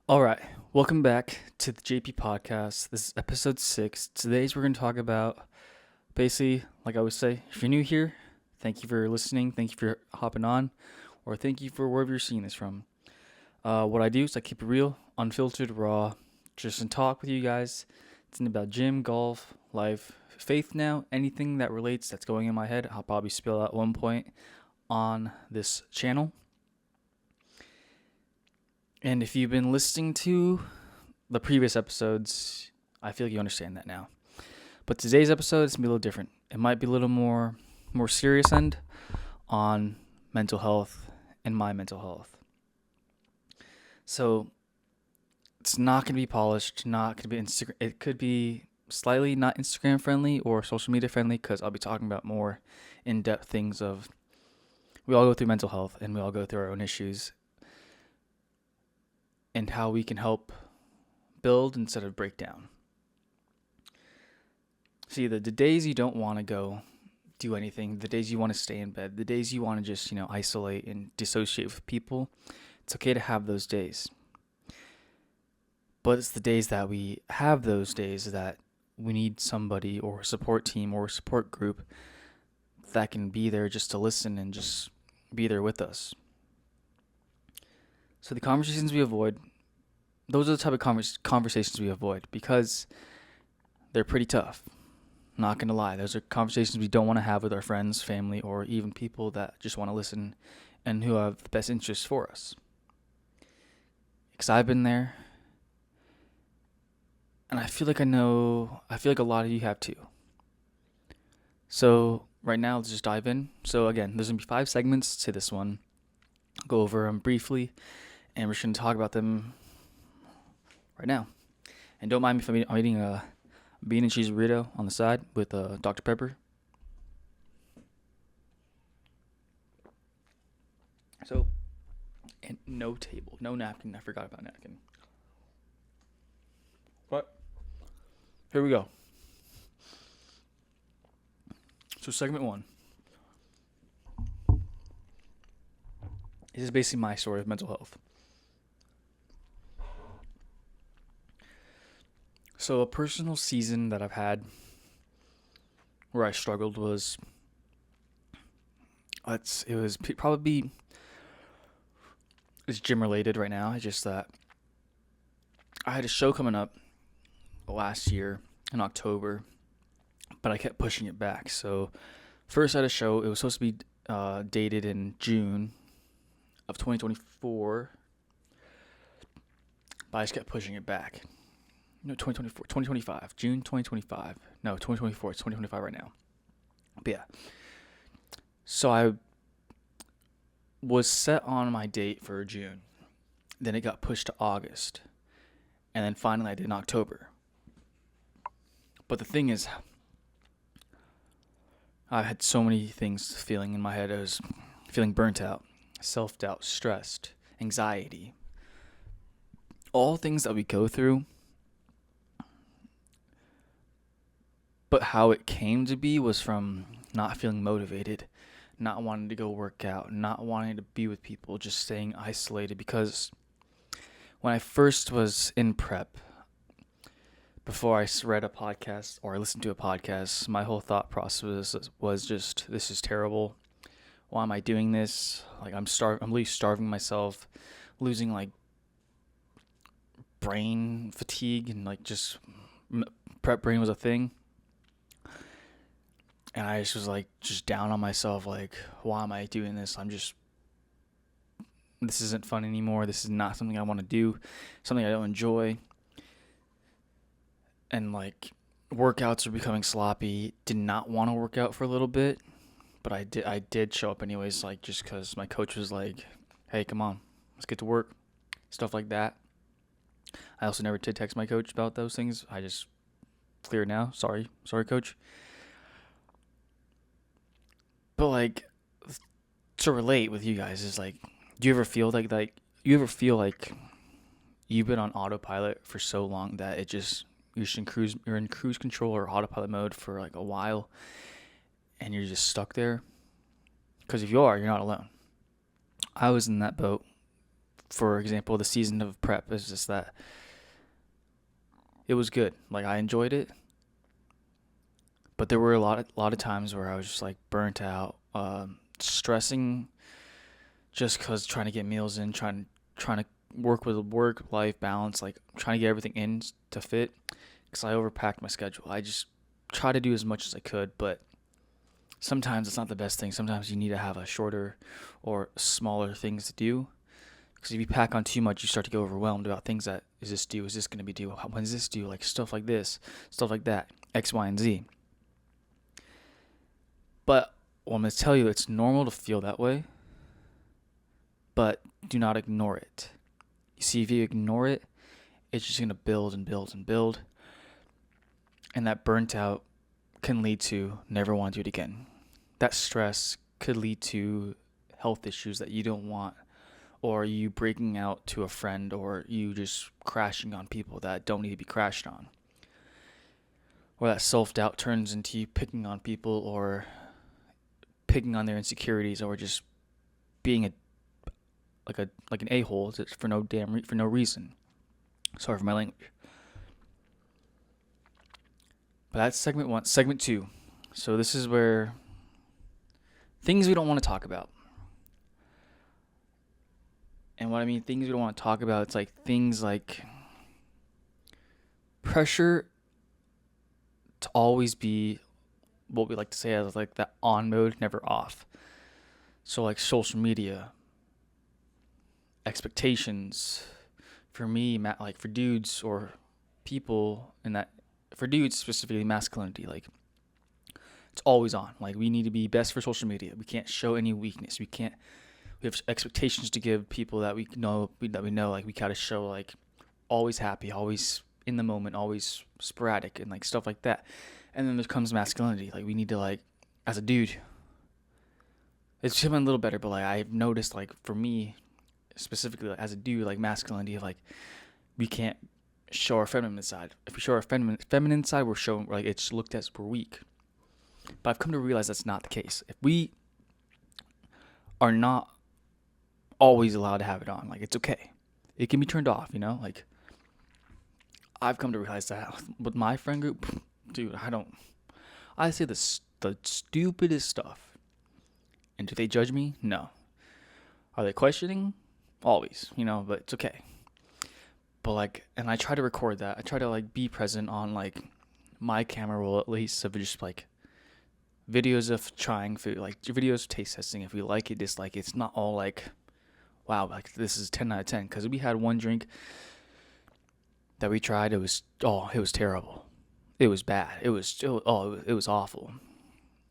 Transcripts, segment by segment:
All right, welcome back to the JP podcast. This is episode 6. Today's we're going to talk about basically, like I always say, if you're new here, thank you for listening, thank you for hopping on, or thank you for wherever you're seeing this from. What I do is I keep it real, unfiltered, raw, just in talk with you guys. It's about gym, golf, life, faith now, anything that relates that's going in my head, I'll probably spill out at one point on this channel. And if you've been listening to the previous episodes, I feel like you understand that now. But today's episode is going to be a little different. It might be a little more serious end on mental health and my mental health. So it's not going to be polished, not going to be Instagram. It could be slightly not Instagram friendly or social media friendly because I'll be talking about more in-depth things of we all go through mental health and we all go through our own issues and how we can help build instead of break down. See, the days you don't want to go do anything, the days you want to stay in bed, the days you want to just, isolate and dissociate with people, it's okay to have those days. But it's the days that we have those days that we need somebody or a support team or a support group that can be there just to listen and just be there with us. So the conversations we avoid, those are the type of conversations we avoid because they're pretty tough. Not going to lie. Those are conversations we don't want to have with our friends, family, or even people that just want to listen and who have the best interests for us. Because I've been there, and I feel like a lot of you have too. So right now, let's just dive in. So again, there's going to be 5 segments to this one. I'll go over them briefly, and we're just going to talk about them right now. And don't mind me if I'm eating a bean and cheese burrito on the side with Dr. Pepper. So, and no table, no napkin. I forgot about napkin. But here we go. So segment 1. This is basically my story of mental health. So a personal season that I've had where I struggled was, it's gym related right now. It's just that I had a show coming up last year in October, but I kept pushing it back. So first I had a show, it was supposed to be dated in June of 2024, but I just kept pushing it back. 2025, June 2025. No, 2024, it's 2025 right now. But yeah. So I was set on my date for June. Then it got pushed to August. And then finally I did in October. But the thing is, I had so many things feeling in my head. I was feeling burnt out, self-doubt, stressed, anxiety. All things that we go through. But how it came to be was from not feeling motivated, not wanting to go work out, not wanting to be with people, just staying isolated. Because when I first was in prep, before I read a podcast or I listened to a podcast, my whole thought process was just, this is terrible. Why am I doing this? Like I'm literally starving myself, losing like brain fatigue and like just prep brain was a thing. And I just was like, just down on myself, like, why am I doing this? This isn't fun anymore. This is not something I want to do, something I don't enjoy. And like, workouts are becoming sloppy. Did not want to work out for a little bit, but I did show up anyways, like, just because my coach was like, hey, come on, let's get to work, stuff like that. I also never did text my coach about those things. I just clear now. Sorry, coach. But like, to relate with you guys is like, do you ever feel like you've been on autopilot for so long that you're in cruise control or autopilot mode for like a while and you're just stuck there? Because if you are, you're not alone. I was in that boat for example, the season of prep is just that it was good. Like I enjoyed it, but there were a lot of times where I was just like burnt out, stressing just cause trying to get meals in, trying to work with work life balance, like trying to get everything in to fit. Cause I overpacked my schedule. I just try to do as much as I could, but sometimes it's not the best thing. Sometimes you need to have a shorter or smaller things to do. Because if you pack on too much, you start to get overwhelmed about things that is this due? Is this going to be due? When is this due? Like stuff like this, stuff like that, X, Y, and Z. But well, I'm going to tell you, it's normal to feel that way, but do not ignore it. You see, if you ignore it, it's just going to build and build and build. And that burnt out can lead to never want to do it again. That stress could lead to health issues that you don't want, or you breaking out to a friend, or you just crashing on people that don't need to be crashed on. Or that self-doubt turns into you picking on people, or picking on their insecurities, or just being like an a-hole for no reason. Sorry for my language. But that's segment 1. Segment 2. So this is where things we don't want to talk about. And what I mean, things we don't want to talk about, it's like things like pressure to always be what we like to say as like that on mode, never off. So like social media, expectations, for me, like for dudes or people in that, for dudes specifically, masculinity, like it's always on. Like we need to be best for social media. We can't show any weakness. We have expectations to give people that we know, like we gotta show like always happy, always in the moment, always sporadic, and like stuff like that. And then there comes masculinity. Like we need to, like, as a dude, it's becoming a little better, but like I've noticed, like for me specifically, like, as a dude, like masculinity, like we can't show our feminine side. If we show our feminine side, we're showing, like, it's looked as we're weak. But I've come to realize that's not the case. If we are not always allowed to have it on, like it's okay, it can be turned off, like I've come to realize that with my friend group, dude, I say the stupidest stuff, and do they judge me? No. Are they questioning? Always, but it's okay. But like, and I try to record that. I try to like be present on like my camera roll, at least, of just like videos of trying food, like videos of taste testing. If we like it, dislike it. It's not all like, wow, like this is 10 out of 10. Because we had one drink that we tried. It was terrible. It was bad. It was awful.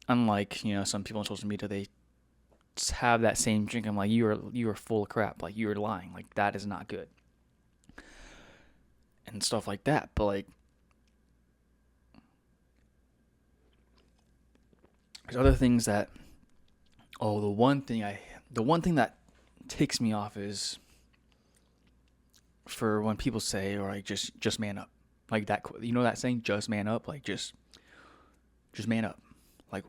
Unlike, some people on social media, they just have that same drink. I'm like, you are full of crap. Like, you are lying. Like, that is not good. And stuff like that. But like, there's other things that, the one thing that takes me off is for when people say, or like, just man up. Like that, that saying, just man up, like just man up. Like,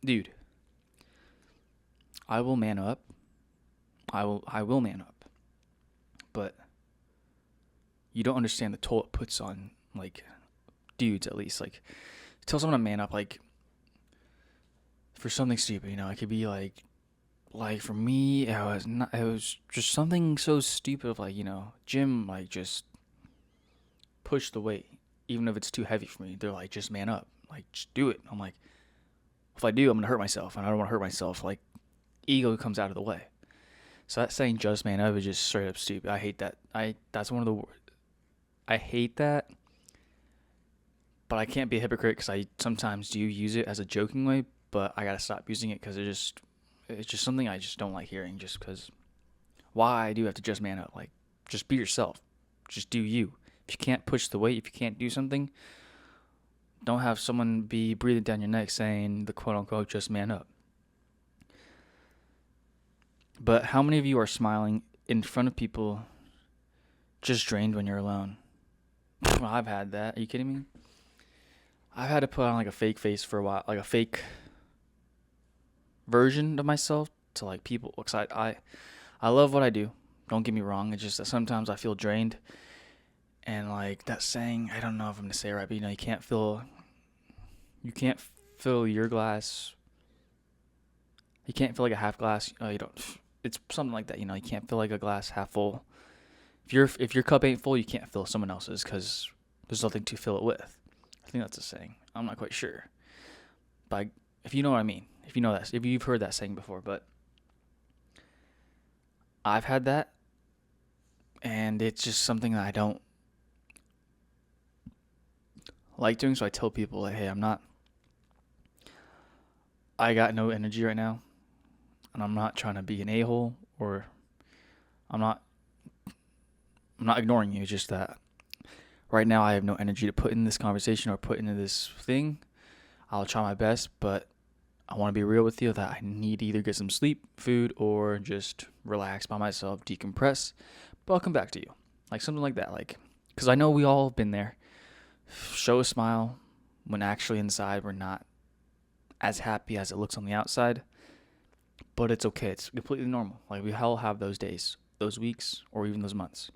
dude, I will man up. I will man up. But you don't understand the toll it puts on, like, dudes, at least. Like, tell someone to man up, like, for something stupid, it could be like for me, it was just something so stupid of like, gym, like, just push the weight, even if it's too heavy for me. They're like, just man up, like, just do it. I'm like, if I do, I'm gonna hurt myself, and I don't want to hurt myself. Like, ego comes out of the way. So that saying, just man up, is just straight up stupid. I hate that. I hate that, but I can't be a hypocrite because I sometimes do use it as a joking way, but I gotta stop using it because it's just something I just don't like hearing, just because why do you have to just man up? Like, just be yourself. Just do you. If you can't push the weight, if you can't do something, don't have someone be breathing down your neck saying the quote-unquote just man up. But how many of you are smiling in front of people just drained when you're alone? I've had that. Are you kidding me? I've had to put on like a fake face for a while, like a fake version of myself to like people. Because I love what I do. Don't get me wrong. It's just that sometimes I feel drained. And like that saying, I don't know if I'm gonna say it right, but you can't fill your glass. You can't fill like a half glass. You don't. It's something like that. You can't fill like a glass half full. If your cup ain't full, you can't fill someone else's because there's nothing to fill it with. I think that's a saying. I'm not quite sure, but if you know what I mean, if you've heard that saying before, but I've had that, and it's just something that I don't like doing. So I tell people like, hey, I got no energy right now, and I'm not trying to be an a-hole, or I'm not I'm not ignoring you. It's just that right now I have no energy to put in this conversation or put into this thing. I'll try my best, but I want to be real with you that I need to either get some sleep, food, or just relax by myself, decompress. But I'll come back to you. Like something like that. Like, because I know we all have been there. Show a smile when actually inside we're not as happy as it looks on the outside. But it's okay. It's completely normal. Like, we all have those days, those weeks, or even those months.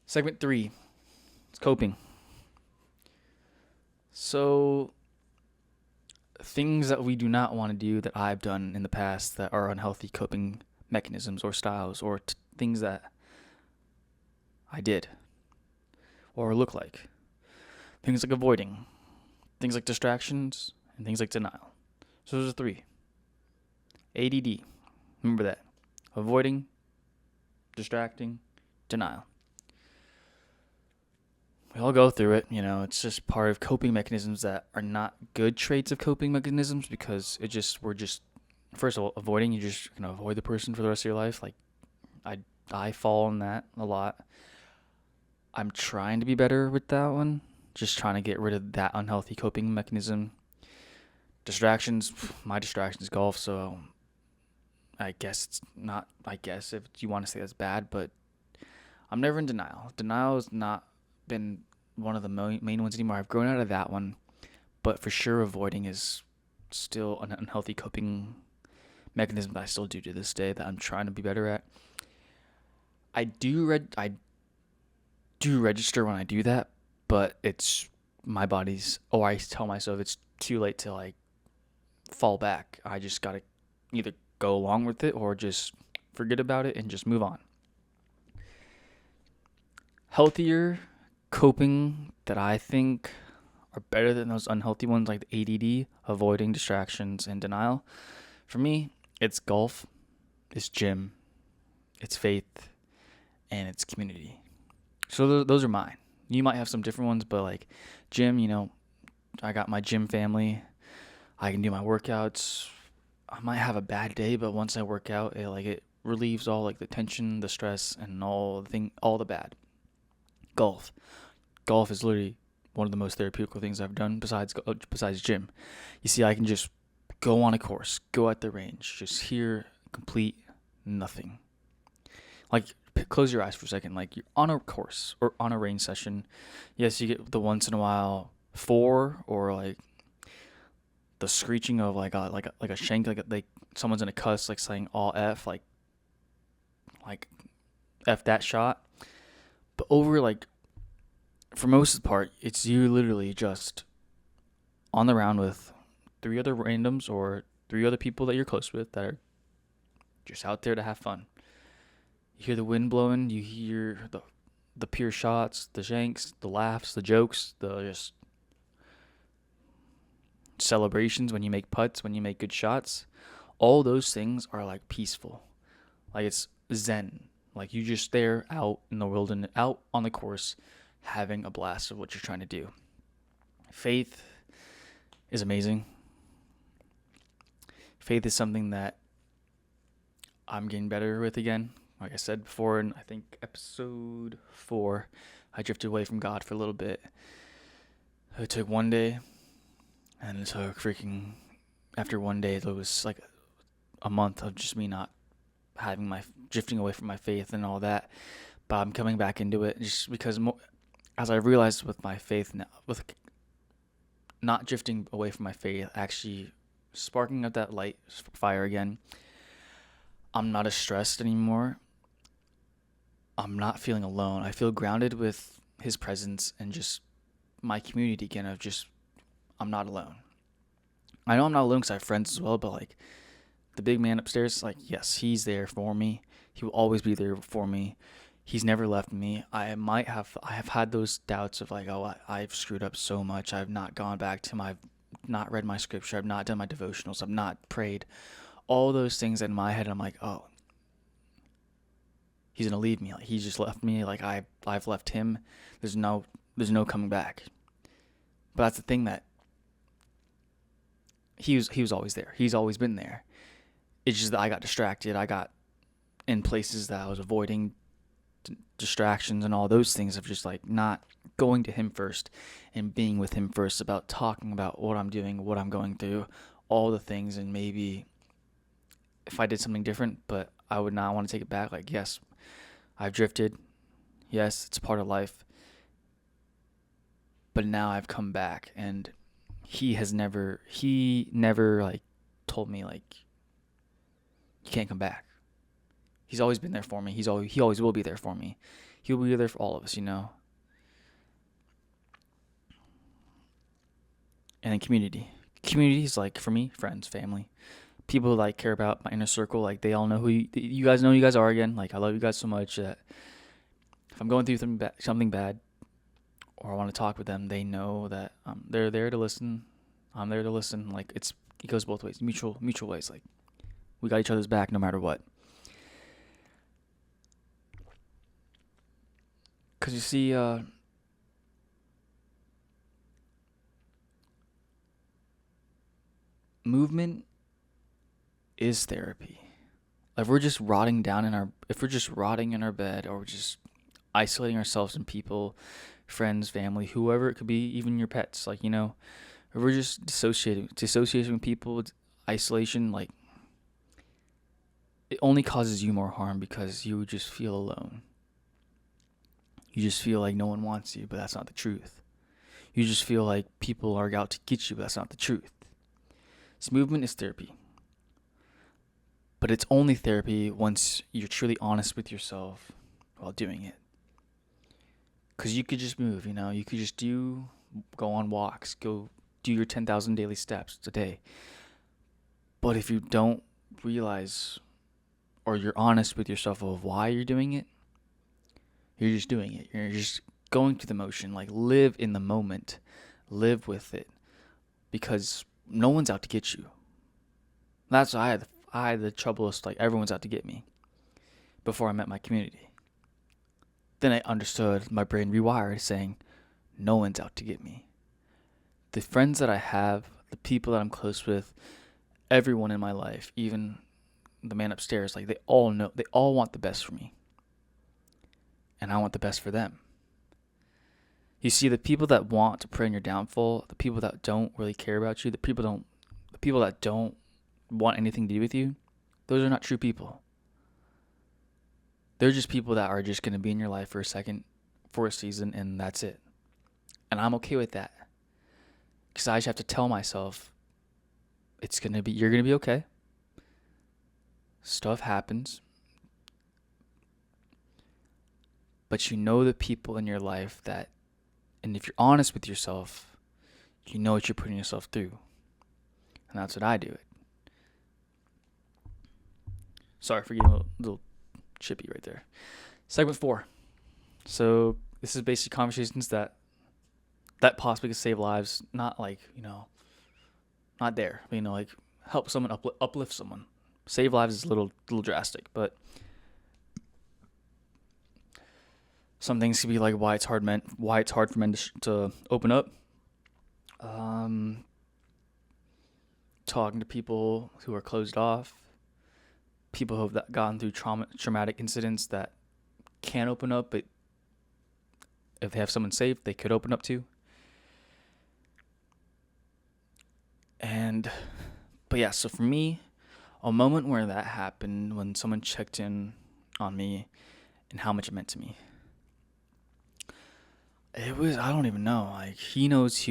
Segment 3. It's coping. So, things that we do not want to do that I've done in the past that are unhealthy coping mechanisms or styles or things that I did or look like. Things like avoiding, things like distractions, and things like denial. So those are 3. ADD. Remember that. Avoiding, distracting, denial. We all go through it, it's just part of coping mechanisms that are not good traits of coping mechanisms because we're just, first of all, avoiding, you're just going to avoid the person for the rest of your life. Like, I fall in that a lot. I'm trying to be better with that one, just trying to get rid of that unhealthy coping mechanism. Distractions, my distraction is golf, so I guess if you want to say that's bad, but I'm never in denial. Denial has not been one of the main ones anymore. I've grown out of that one, but for sure avoiding is still an unhealthy coping mechanism that I still do to this day that I'm trying to be better at. I do register when I do that, but it's my body's, or I tell myself it's too late to like fall back. I just gotta either go along with it or just forget about it and just move on. Healthier coping that I think are better than those unhealthy ones like the ADD, avoiding distractions, and denial. For me, it's golf, it's gym, it's faith, and it's community. So those are mine. You might have some different ones, but like gym, I got my gym family. I can do my workouts. I might have a bad day, but once I work out, it relieves all like the tension, the stress, and all the bad. Golf is literally one of the most therapeutic things I've done besides gym. You see, I can just go on a course, go at the range, just hear complete nothing. Like, close your eyes for a second. Like, you're on a course or on a range session. Yes, you get the once in a while 4 or like the screeching of like a shank, like someone's in a cuss, like saying all F, like F that shot. But over like, for most of the part, it's you literally just on the round with 3 other randoms or 3 other people that you're close with that are just out there to have fun. You hear the wind blowing, you hear the pure shots, the shanks, the laughs, the jokes, the just celebrations when you make putts, when you make good shots. All those things are like peaceful. Like, it's zen. Like, you just there out in the wilderness, out on the course, having a blast of what you're trying to do. Faith is amazing. Faith is something that I'm getting better with again. Like I said before in, I think, episode 4, I drifted away from God for a little bit. It took one day, and it took after one day, it was like a month of just me not having drifting away from my faith and all that. But I'm coming back into it just because as I realized with my faith now, with not drifting away from my faith, actually sparking up that light fire again, I'm not as stressed anymore. I'm not feeling alone. I feel grounded with his presence and just my community again of just, I'm not alone. I know I'm not alone because I have friends as well, but like the big man upstairs, like, yes, he's there for me. He will always be there for me. He's never left me. I have had those doubts of like, oh, I've screwed up so much. I've not gone back to him. I've not read my scripture. I've not done my devotionals. I've not prayed. All those things in my head, I'm like, oh, he's gonna leave me. Like he's just left me. Like I've left him. There's no coming back. But that's the thing, that he was always there. He's always been there. It's just that I got distracted. I got in places that I was avoiding distractions and all those things of just like not going to him first and being with him first, about talking about what I'm doing, what I'm going through, all the things. And maybe if I did something different, but I would not want to take it back. Like, yes, I've drifted. Yes, it's part of life. But now I've come back, and he never like told me like, you can't come back. He's always been there for me. He always will be there for me. He'll be there for all of us, And then community. Community is like, for me, friends, family, people who like care about my inner circle. Like they all know who you guys know. Who you guys are again. Like I love you guys so much that if I'm going through something bad, or I want to talk with them, they know that they're there to listen. I'm there to listen. Like it goes both ways, mutual ways. Like we got each other's back no matter what. Cause you see, movement is therapy. If we're just rotting in our bed, or we're just isolating ourselves from people, friends, family, whoever it could be, even your pets, like if we're just dissociating from people, isolation, like it only causes you more harm because you would just feel alone. You just feel like no one wants you, but that's not the truth. You just feel like people are out to get you, but that's not the truth. This movement is therapy. But it's only therapy once you're truly honest with yourself while doing it. Because you could just move, You could just go on walks, go do your 10,000 daily steps a day. But if you don't realize, or you're honest with yourself of why you're doing it, you're just doing it. You're just going through the motion. Like, live in the moment. Live with it. Because no one's out to get you. That's why I had the troublest, like, everyone's out to get me before I met my community. Then I understood, my brain rewired, saying, no one's out to get me. The friends that I have, the people that I'm close with, everyone in my life, even the man upstairs, like, they all want the best for me. And I want the best for them. You see, the people that want to prey on your downfall, the people that don't really care about you, the people that don't want anything to do with you, those are not true people. They're just people that are just going to be in your life for a second, for a season, and that's it. And I'm okay with that. Because I just have to tell myself, you're going to be okay. Stuff happens. But you know the people in your life that, and if you're honest with yourself, you know what you're putting yourself through. And that's what I do it. Sorry for getting a little chippy right there. Segment 4. So this is basically conversations that possibly could save lives. Not like, not there. But, like help someone, uplift someone. Save lives is a little drastic, but some things could be like why it's hard for men to open up. Talking to people who are closed off. People who have gone through traumatic incidents that can't open up, but if they have someone safe, they could open up to. But yeah, so for me, a moment where that happened, when someone checked in on me and how much it meant to me. It was, I don't even know, like, he knows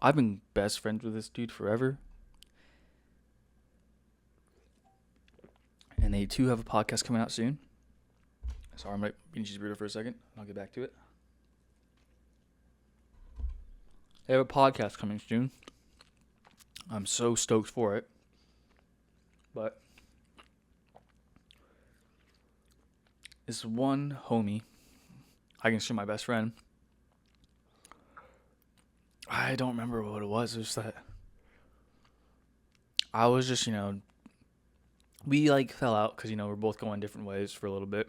I've been best friends with this dude forever. and they too have a podcast coming out soon. Sorry, I'm going to eat a burrito for a second. I'll get back to it. They have a podcast coming soon. I'm so stoked for it. But this one homie, I consider my best friend. I don't remember what it was. It was that I was just, we fell out because, we're both going different ways for a little bit.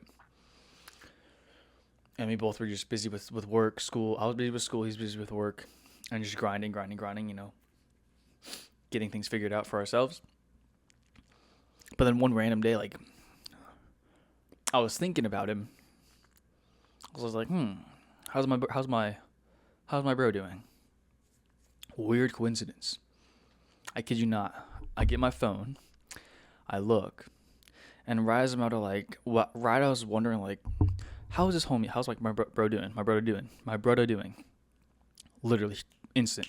And we both were just busy with work, school. I was busy with school, he's busy with work. And just grinding, getting things figured out for ourselves. But then one random day, I was thinking about him. I was like, how's my bro doing? Weird coincidence. I kid you not. I get my phone, I look, and right as I'm about to I was wondering how's this homie? How's my bro doing? My brother doing? Literally instant.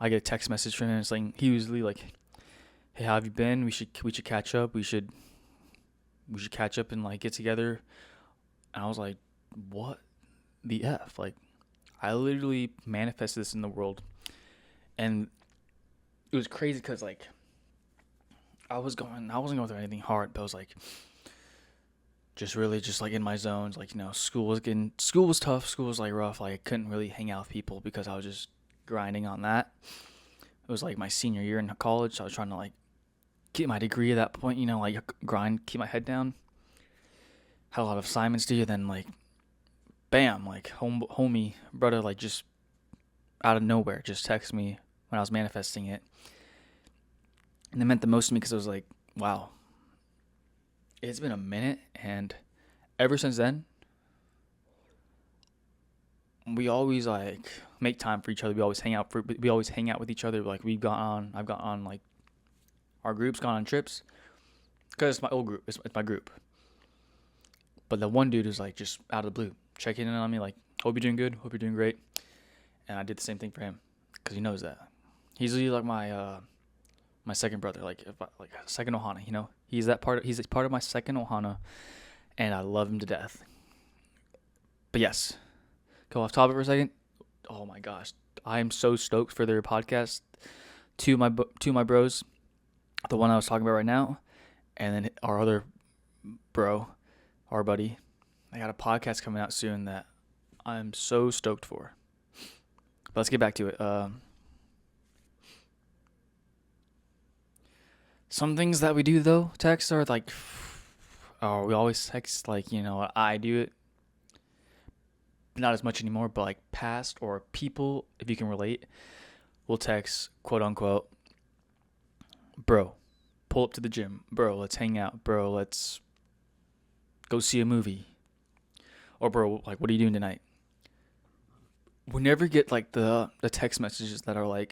I get a text message from him. It's he usually hey, how have you been? We should catch up. We should catch up and get together. And I was like, what the F? I literally manifested this in the world. And it was crazy because I wasn't going through anything hard, but I was just really in my zones. School was tough. School was rough. I couldn't really hang out with people because I was just grinding on that. It was my senior year in college, so I was trying to get my degree at that point, grind, keep my head down. Had a lot of assignments due, then bam, homie, brother, just out of nowhere, just texted me when I was manifesting it. And it meant the most to me because it was wow, it's been a minute, and ever since then, we always make time for each other. We always hang out with each other. I've gone on our group's gone on trips because it's my old group. It's my group. But the one dude is just out of the blue, checking in on me hope you're doing good, hope you're doing great. And I did the same thing for him because he knows that. He's really my second brother, second Ohana. He's part of my second Ohana, and I love him to death. But yes, go off topic for a second. Oh my gosh, I am so stoked for their podcast. Two of my bros, the one I was talking about right now, and then our other bro, our buddy. I got a podcast coming out soon that I'm so stoked for. But let's get back to it. Some things that we do though, text are we always text I do it. Not as much anymore, but past or people, if you can relate, will text quote unquote, bro, pull up to the gym, bro, let's hang out, bro, let's go see a movie, or bro, what are you doing tonight? We never get the text messages that are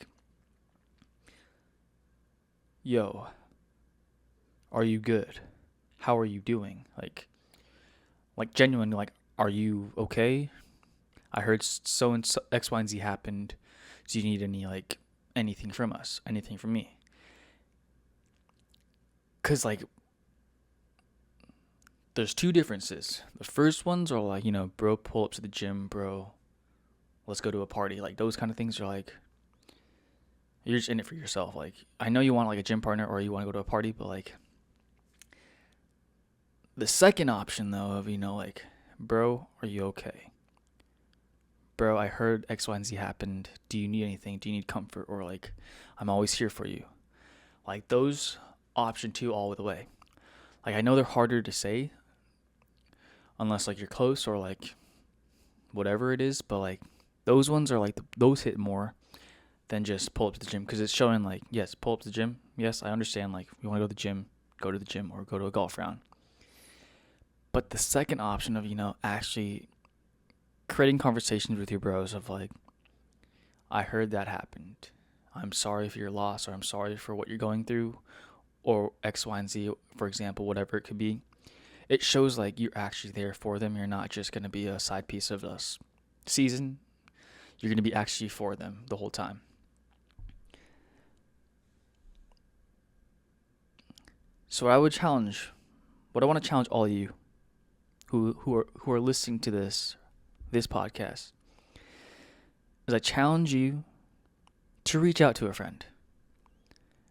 yo, are you good? How are you doing? Genuinely, are you okay? I heard so and so X, Y, and Z happened. Do you need any anything from us? Anything from me? Cause there's two differences. The first ones are bro, pull up to the gym, bro. Let's go to a party. Those kind of things are you're just in it for yourself. I know you want a gym partner or you want to go to a party, but the second option though of bro, are you okay? Bro, I heard X, Y, and Z happened. Do you need anything? Do you need comfort? Or I'm always here for you. Those option two all the way. I know they're harder to say unless you're close or whatever it is, but those ones are those hit more than just pull up to the gym because it's showing yes, pull up to the gym. Yes, I understand you want to go to the gym or go to a golf round. But the second option of actually creating conversations with your bros of I heard that happened. I'm sorry for your loss, or I'm sorry for what you're going through, or X, Y, and Z, for example, whatever it could be. It shows you're actually there for them. You're not just going to be a side piece of this season. You're going to be actually for them the whole time. So I would challenge what I want to challenge all of you who are listening to this podcast is I challenge you to reach out to a friend.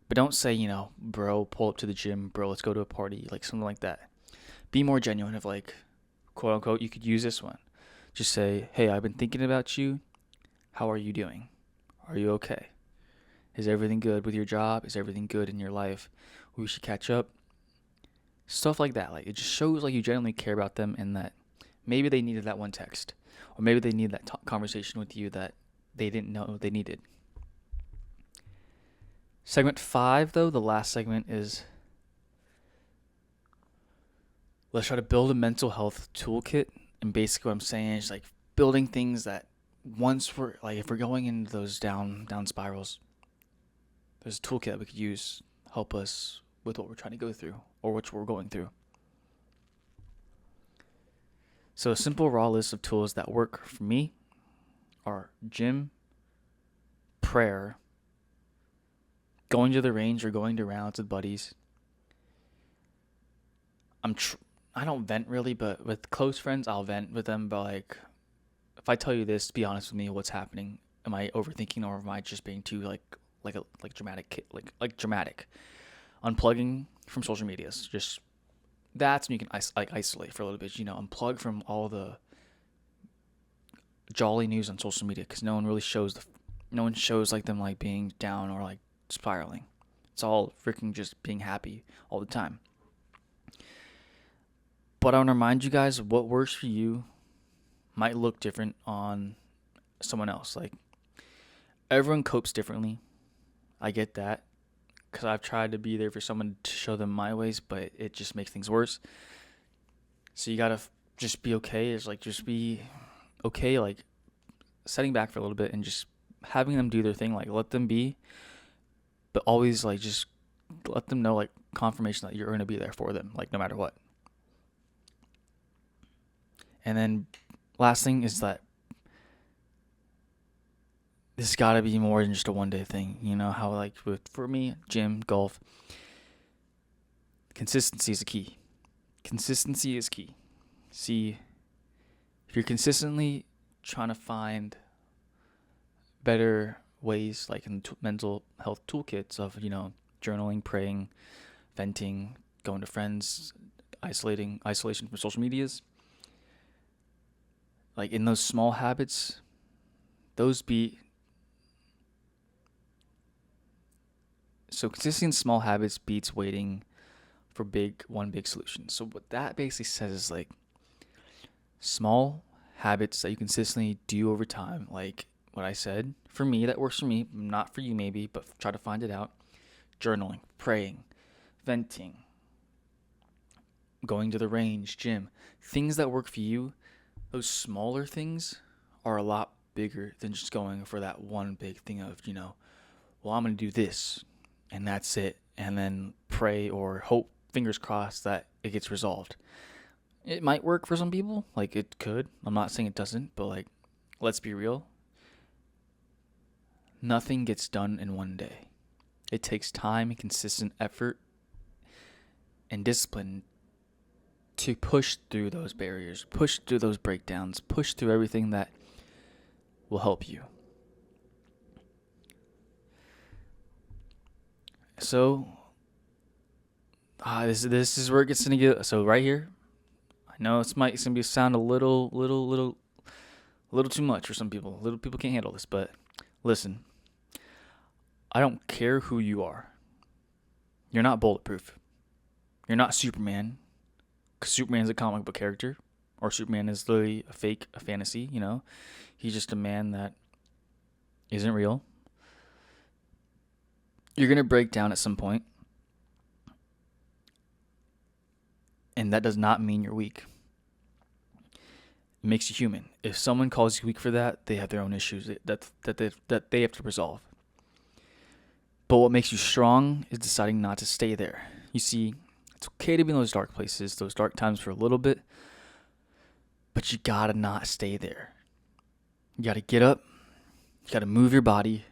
But don't say, bro, pull up to the gym, bro, let's go to a party, like something like that. Be more genuine of like, quote unquote, you could use this one. Just say, hey, I've been thinking about you. How are you doing? Are you okay? Is everything good with your job? Is everything good in your life? We should catch up. Stuff like that. Like, it just shows like you genuinely care about them and that maybe they needed that one text. Or maybe they need that conversation with you that they didn't know they needed. Segment 5, though, the last segment is let's try to build a mental health toolkit. And basically what I'm saying is like building things that once we're like, if we're going into those down spirals, there's a toolkit that we could use to help us with what we're trying to go through or what we're going through. So a simple raw list of tools that work for me are gym, prayer, going to the range or going to rounds with buddies. I don't vent really, but with close friends, I'll vent with them. But like, if I tell you this, be honest with me, what's happening? Am I overthinking or am I just being too dramatic? Like dramatic. Unplugging from social medias. Just that's when you can isolate for a little bit. Unplug from all the jolly news on social media because no one really shows like them like being down or like spiraling. It's all freaking just being happy all the time. But I want to remind you guys what works for you might look different on someone else. Like, everyone copes differently. I get that because I've tried to be there for someone to show them my ways, but it just makes things worse. So you got to just be okay. It's like, just be okay, like setting back for a little bit and just having them do their thing. Like, let them be, but always like just let them know like confirmation that you're going to be there for them, like no matter what. And then last thing is that this got to be more than just a one-day thing. How like for me, gym, golf, consistency is a key. Consistency is key. See, if you're consistently trying to find better ways, like in mental health toolkits of, journaling, praying, venting, going to friends, isolation from social medias, like in those small habits, so consistency in small habits beats waiting for one big solution. So what that basically says is like small habits that you consistently do over time, like what I said, for me, that works for me, not for you maybe, but try to find it out. Journaling, praying, venting, going to the range, gym, things that work for you. Those smaller things are a lot bigger than just going for that one big thing of, well, I'm going to do this and that's it. And then pray or hope, fingers crossed, that it gets resolved. It might work for some people. Like, it could. I'm not saying it doesn't, but like, let's be real. Nothing gets done in one day. It takes time and consistent effort and discipline to push through those barriers, push through those breakdowns, push through everything that will help you. So, this is where it gets to get. So right here, I know it's gonna sound a little too much for some people. Little people can't handle this, but listen. I don't care who you are. You're not bulletproof. You're not Superman. Because Superman's a comic book character. Or Superman is literally a fantasy, He's just a man that isn't real. You're going to break down at some point. And that does not mean you're weak. It makes you human. If someone calls you weak for that, they have their own issues that they have to resolve. But what makes you strong is deciding not to stay there. You see, it's okay to be in those dark places, those dark times for a little bit, but you gotta not stay there. You gotta get up, you gotta move your body,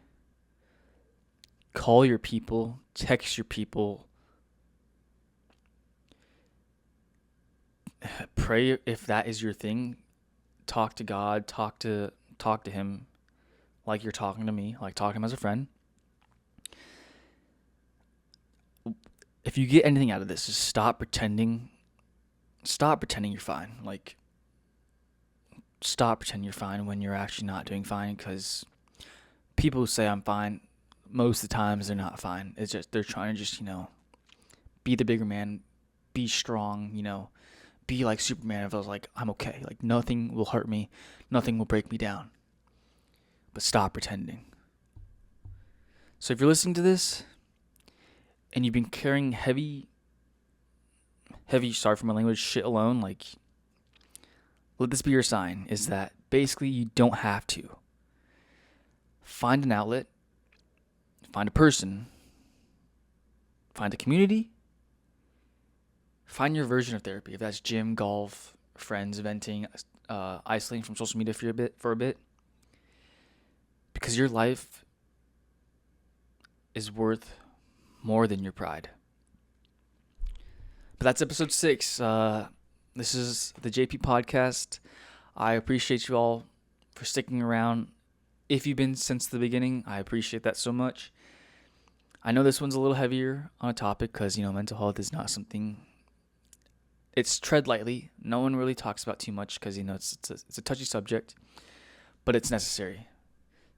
call your people, text your people, Pray if that is your thing. Talk to God. Talk to Him like you're talking to me. Like talk to Him as a friend. If you get anything out of this, just stop pretending. Stop pretending you're fine. Like stop pretending you're fine when you're actually not doing fine. Because people who say I'm fine, most of the times they're not fine. It's just they're trying to just be the bigger man, be strong. Be like Superman. If I was like I'm okay, like nothing will hurt me, nothing will break me down. But stop pretending. So if you're listening to this and you've been carrying heavy, sorry for my language, shit alone, like let this be your sign, is that basically you don't have to. Find an outlet, find a person, find a community, find your version of therapy. If that's gym, golf, friends, venting, isolating from social media for a bit. Because your life is worth more than your pride. But that's episode 6. This is the JP podcast. I appreciate you all for sticking around. If you've been since the beginning, I appreciate that so much. I know this one's a little heavier on a topic because, mental health is not something... It's tread lightly. No one really talks about too much because, it's a touchy subject. But it's necessary.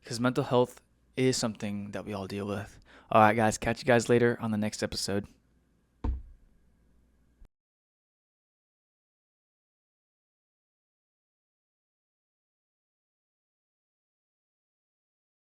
Because mental health is something that we all deal with. All right, guys. Catch you guys later on the next episode.